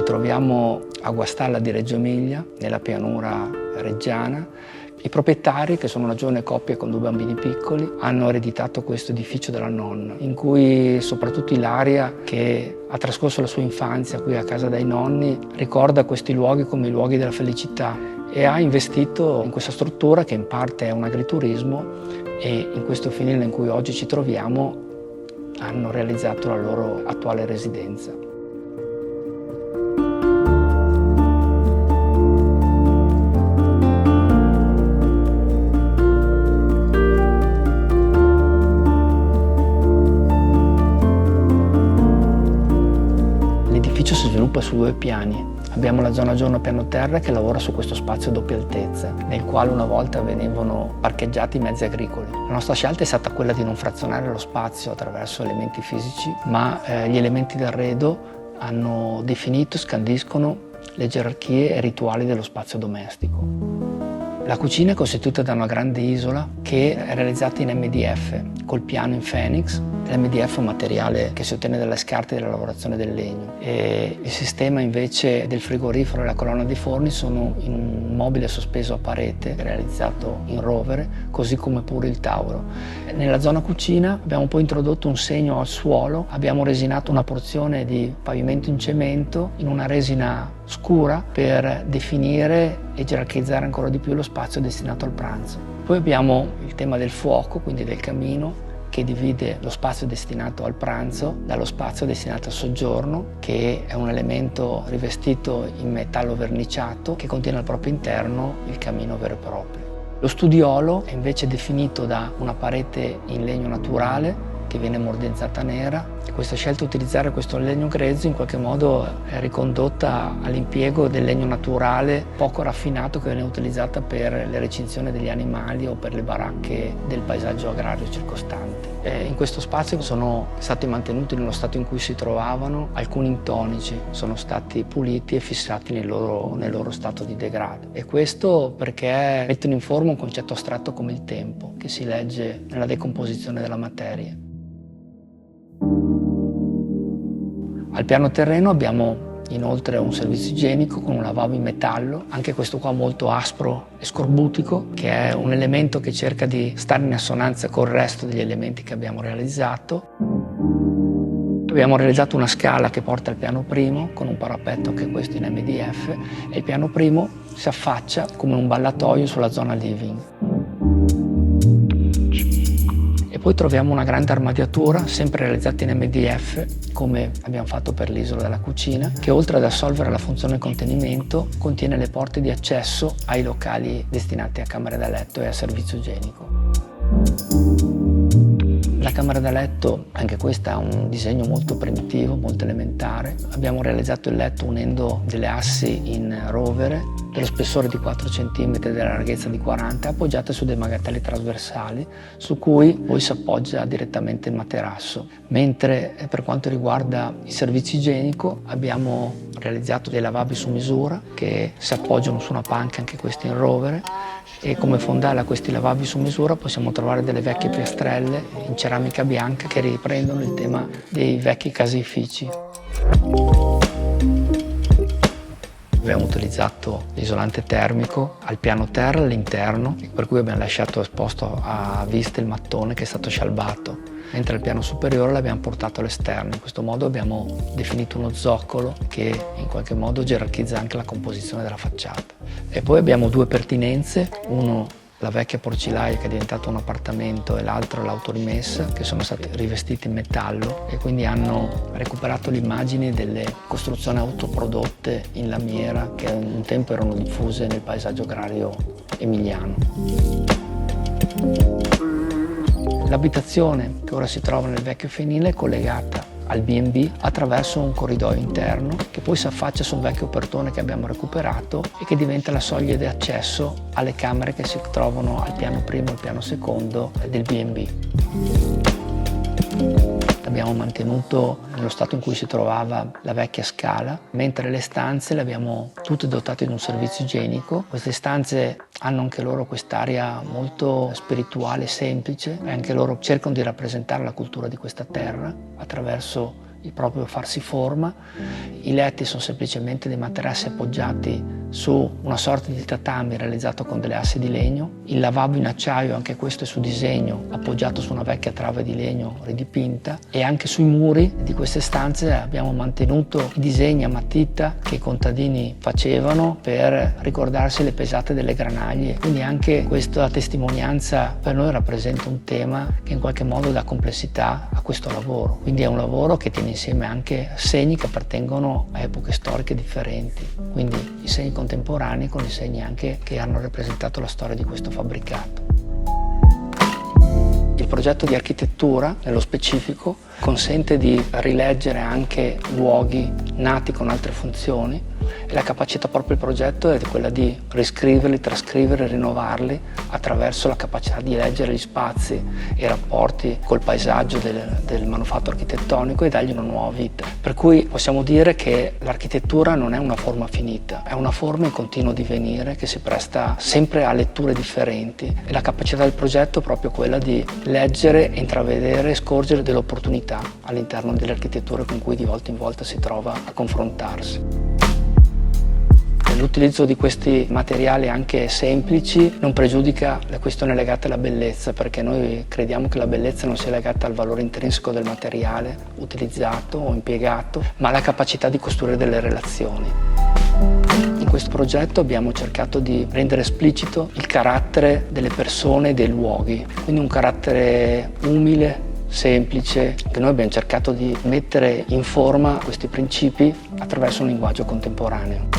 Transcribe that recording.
troviamo a Guastalla di Reggio Emilia, nella pianura reggiana. I proprietari, che sono una giovane coppia con 2 bambini piccoli, hanno ereditato questo edificio dalla nonna, in cui soprattutto Ilaria, che ha trascorso la sua infanzia qui a casa dai nonni, ricorda questi luoghi come i luoghi della felicità e ha investito in questa struttura che in parte è un agriturismo, e in questo fienile in cui oggi ci troviamo hanno realizzato la loro attuale residenza. L'edificio si sviluppa su 2 piani. Abbiamo la zona giorno piano terra che lavora su questo spazio a doppia altezza, nel quale una volta venivano parcheggiati i mezzi agricoli. La nostra scelta è stata quella di non frazionare lo spazio attraverso elementi fisici, ma gli elementi d'arredo hanno definito e scandiscono le gerarchie e rituali dello spazio domestico. La cucina è costituita da una grande isola che è realizzata in MDF, col piano in Phoenix. L'MDF è un materiale che si ottiene dalle scarti della lavorazione del legno, e il sistema invece del frigorifero e la colonna dei forni sono in un mobile sospeso a parete realizzato in rovere, così come pure il tavolo. Nella zona cucina abbiamo poi introdotto un segno al suolo, abbiamo resinato una porzione di pavimento in cemento in una resina scura per definire e gerarchizzare ancora di più lo spazio destinato al pranzo. Poi abbiamo il tema del fuoco, quindi del camino, che divide lo spazio destinato al pranzo dallo spazio destinato al soggiorno, che è un elemento rivestito in metallo verniciato che contiene al proprio interno il camino vero e proprio. Lo studiolo è invece definito da una parete in legno naturale che viene mordenzzata nera. Questa scelta di utilizzare questo legno grezzo in qualche modo è ricondotta all'impiego del legno naturale poco raffinato che viene utilizzata per le recinzioni degli animali o per le baracche del paesaggio agrario circostante. In questo spazio sono stati mantenuti nello stato in cui si trovavano, alcuni intonici sono stati puliti e fissati nel loro stato di degrado, e questo perché mettono in forma un concetto astratto come il tempo, che si legge nella decomposizione della materia. Al piano terreno abbiamo inoltre un servizio igienico con un lavabo in metallo, anche questo qua molto aspro e scorbutico, che è un elemento che cerca di stare in assonanza col resto degli elementi che abbiamo realizzato. Abbiamo realizzato una scala che porta al piano primo con un parapetto anche questo in MDF, e il piano primo si affaccia come un ballatoio sulla zona living. E poi troviamo una grande armadiatura, sempre realizzata in MDF, come abbiamo fatto per l'isola della cucina, che oltre ad assolvere la funzione contenimento, contiene le porte di accesso ai locali destinati a camere da letto e a servizio igienico. La camera da letto, anche questa ha un disegno molto primitivo, molto elementare. Abbiamo realizzato il letto unendo delle assi in rovere dello spessore di 4 cm e della larghezza di 40, appoggiate su dei magatelli trasversali su cui poi si appoggia direttamente il materasso. Mentre per quanto riguarda il servizio igienico abbiamo realizzato dei lavabbi su misura che si appoggiano su una panca, anche questi in rovere, e come fondale a questi lavabbi su misura possiamo trovare delle vecchie piastrelle in ceramica bianca che riprendono il tema dei vecchi caseifici. Abbiamo utilizzato l'isolante termico al piano terra all'interno, per cui abbiamo lasciato esposto a vista il mattone che è stato scialbato, mentre al piano superiore l'abbiamo portato all'esterno. In questo modo abbiamo definito uno zoccolo che in qualche modo gerarchizza anche la composizione della facciata. E poi abbiamo 2 pertinenze, uno la vecchia porcilaia che è diventato un appartamento e l'altro l'autorimessa, che sono stati rivestiti in metallo e quindi hanno recuperato le immagini delle costruzioni autoprodotte in lamiera che un tempo erano diffuse nel paesaggio agrario emiliano. L'abitazione che ora si trova nel vecchio fienile è collegata al B&B attraverso un corridoio interno che poi si affaccia su un vecchio portone che abbiamo recuperato e che diventa la soglia di accesso alle camere che si trovano al piano primo e al piano secondo del B&B. Abbiamo mantenuto nello stato in cui si trovava la vecchia scala, mentre le stanze le abbiamo tutte dotate di un servizio igienico. Queste stanze hanno anche loro quest'aria molto spirituale e semplice, e anche loro cercano di rappresentare la cultura di questa terra attraverso il proprio farsi forma. I letti sono semplicemente dei materassi appoggiati su una sorta di tatami realizzato con delle assi di legno. Il lavabo in acciaio, anche questo è su disegno, appoggiato su una vecchia trave di legno ridipinta, e anche sui muri di queste stanze abbiamo mantenuto i disegni a matita che i contadini facevano per ricordarsi le pesate delle granaglie. Quindi anche questa testimonianza per noi rappresenta un tema che in qualche modo dà complessità a questo lavoro. Quindi è un lavoro che tiene insieme anche segni che appartengono a epoche storiche differenti, quindi i segni contemporanei con i segni anche che hanno rappresentato la storia di questo fabbricato. Il progetto di architettura, nello specifico, consente di rileggere anche luoghi nati con altre funzioni, e la capacità proprio del progetto è quella di riscriverli, trascriverli, rinnovarli attraverso la capacità di leggere gli spazi e i rapporti col paesaggio del manufatto architettonico e dargli una nuova vita. Per cui possiamo dire che l'architettura non è una forma finita, è una forma in continuo divenire che si presta sempre a letture differenti, e la capacità del progetto è proprio quella di leggere, intravedere e scorgere delle opportunità all'interno delle architetture con cui di volta in volta si trova a confrontarsi. L'utilizzo di questi materiali anche semplici non pregiudica le questioni legate alla bellezza, perché noi crediamo che la bellezza non sia legata al valore intrinseco del materiale utilizzato o impiegato, ma alla capacità di costruire delle relazioni. In questo progetto abbiamo cercato di rendere esplicito il carattere delle persone e dei luoghi, quindi un carattere umile, semplice, che noi abbiamo cercato di mettere in forma questi principi attraverso un linguaggio contemporaneo.